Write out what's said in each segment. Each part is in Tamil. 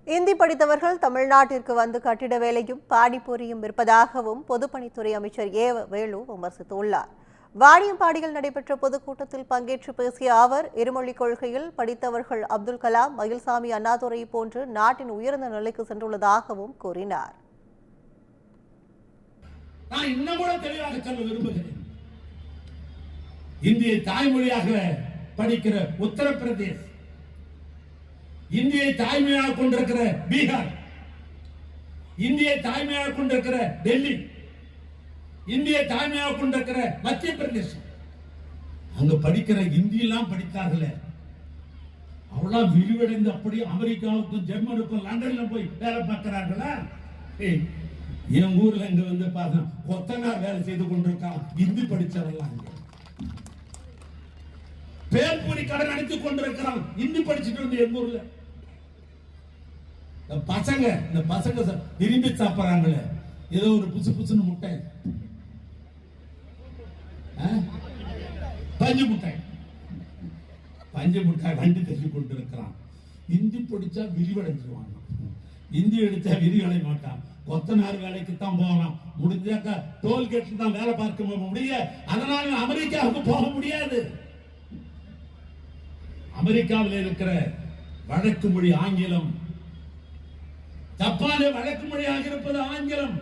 இந்தி படித்தவர்கள் தமிழ்நாட்டிற்கு வந்து கட்டிட வேலையும் பானிபூரியும் விற்பதாகவும் பொதுப்பணித்துறை அமைச்சர் ஏ வேலு விமர்சித்துள்ளார். வாணியம்பாடியில் நடைபெற்ற பொதுக்கூட்டத்தில் பங்கேற்று பேசிய அவர், இருமொழிக் கொள்கையில் படித்தவர்கள் அப்துல் கலாம், மயில்சாமி, அண்ணாதுரை போன்று நாட்டின் உயர்ந்த நிலைக்கு சென்றுள்ளதாகவும் கூறினார். இந்திய தாய்மொழியாக படிக்கிற உத்தரப்பிரதேஷ், இந்தியை தாய்மையாக கொண்டிருக்கிற பீகார், இந்தியை தாய்மையாக கொண்டிருக்கிற டெல்லி, இந்தியை தாய்மையாக கொண்டிருக்கிற மத்திய பிரதேசம், அங்க படிக்கிற இந்தியெல்லாம் படித்தார்களே, அவ்வளவு விரிவடைந்து அப்படி அமெரிக்காவுக்கும் ஜெர்மனுக்கும் லண்டன்ல போய் வேலை பார்க்கிறார்களா? என் ஊர்ல இங்க வந்து பாருங்க, கொத்தனார் வேலை செய்து கொண்டிருக்கான் இந்தி படிச்சவெல்லாம், பேர்பூரி கடை நடத்தி கொண்டிருக்கிறான் இந்தி படிச்சுட்டு வந்து எங்க ஊர்ல. இந்த பசங்க விரும்பி சாப்பிடறாங்களே ஏதோ ஒரு புசு புசுன்னு முட்டை, பஞ்சு முட்டை வண்டி தள்ளி கொண்டிருக்கிறான். இந்தி படிச்சா விரிவடைஞ்சிருவாங்க, இந்தி எடுத்தா விரிவடை மாட்டான். கொத்தனார் வேலைக்கு தான் போகலாம், முடிஞ்சாக்கா டோல்கேட்ல தான் வேலை பார்க்க முடியும். அதனால அமெரிக்காவுக்கு போக முடியாது. அமெரிக்காவில் இருக்கிற வழக்கு மொழி ஆங்கிலம், ஜப்பானிய வழக்கு மொழியாக இருப்பது ஆங்கிலம்.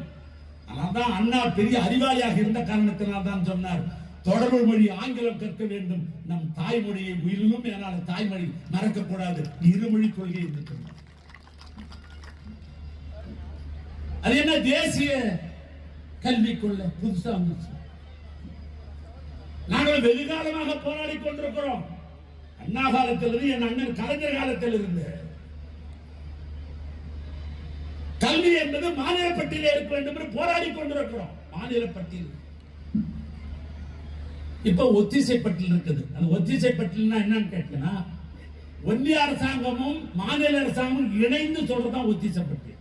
அதனால்தான் அண்ணா பெரிய அறிவாளியாக இருந்த காரணத்தினால் தான் சொன்னார், தொடர்பு மொழி ஆங்கிலம் கற்க வேண்டும், நம் தாய்மொழியை உயிரிலும் என்னால் தாய்மொழி மறக்கக்கூடாது, இருமொழி கொள்கை என்று. அது என்ன தேசிய கல்விக்குள்ள புதுசா வந்துச்சு. நாங்கள் வெகு காலமாக போராடி கொண்டிருக்கிறோம். அண்ணா காலத்திலிருந்து, என் அண்ணன் கலைஞர் காலத்தில் இருந்து கல்வி என்பது மாநில பட்டியலில் இருக்க வேண்டும் என்று போராடி கொண்டிருக்கிறோம். மாநில பட்டியல் இப்ப ஒத்திசை பட்டியல் இருக்குது. அந்த ஒத்திசை பட்டியல்னா என்னன்னு கேட்டீங்கன்னா, ஒன்றிய அரசாங்கமும் மாநில அரசாங்கமும் இணைந்து சொல்றதுதான் ஒத்திசை பட்டியல்.